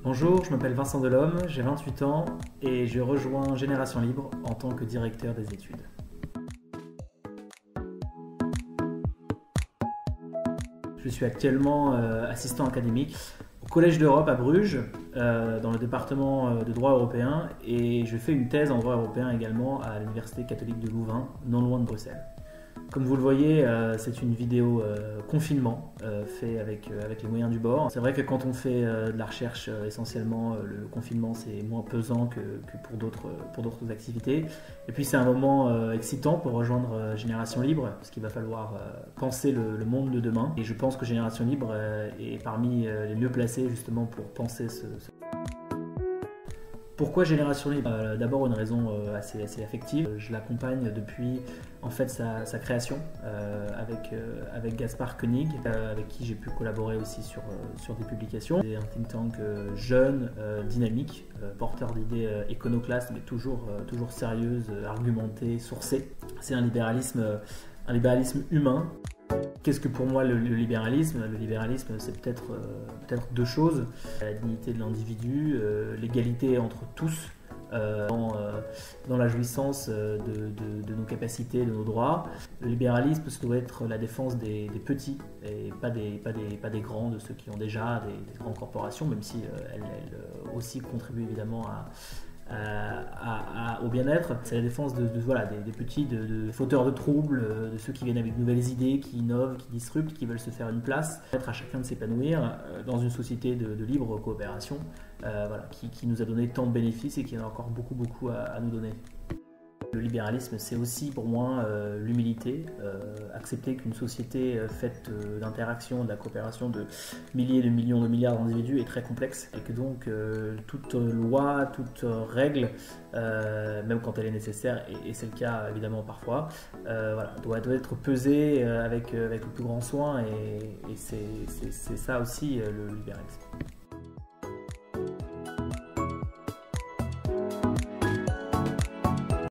Bonjour, je m'appelle Vincent Delhomme, j'ai 28 ans et je rejoins Génération Libre en tant que directeur des études. Je suis actuellement assistant académique au Collège d'Europe à Bruges, dans le département de droit européen, et je fais une thèse en droit européen également à l'Université catholique de Louvain, non loin de Bruxelles. Comme vous le voyez, c'est une vidéo confinement fait avec les moyens du bord. C'est vrai que quand on fait de la recherche, essentiellement, le confinement c'est moins pesant que pour d'autres activités. Et puis c'est un moment excitant pour rejoindre Génération Libre, parce qu'il va falloir penser le monde de demain. Et je pense que Génération Libre est parmi les mieux placés justement pour penser ce... Pourquoi Génération Libre? D'abord une raison assez affective. Je l'accompagne depuis en fait sa création avec Gaspard Koenig, avec qui j'ai pu collaborer aussi sur des publications. C'est un think tank jeune, dynamique, porteur d'idées iconoclastes mais toujours sérieuses, argumentées, sourcées. C'est un libéralisme humain. Qu'est-ce que pour moi le libéralisme? Le libéralisme, c'est peut-être deux choses. La dignité de l'individu, l'égalité entre tous, dans la jouissance de nos capacités, de nos droits. Le libéralisme, ça doit être la défense des petits et pas des grands, de ceux qui ont déjà des grandes corporations, même si elles aussi contribuent évidemment au bien-être. C'est la défense des petits, de fauteurs de troubles, de ceux qui viennent avec de nouvelles idées, qui innovent, qui disruptent, qui veulent se faire une place, permettre à chacun de s'épanouir dans une société de libre coopération qui nous a donné tant de bénéfices et qui en a encore beaucoup à nous donner. Le libéralisme, c'est aussi pour moi l'humilité, accepter qu'une société faite d'interaction, de la coopération de milliers, de millions, de milliards d'individus est très complexe et que donc toute loi, toute règle, même quand elle est nécessaire, et c'est le cas évidemment parfois, doit être pesée avec le plus grand soin et c'est ça aussi le libéralisme.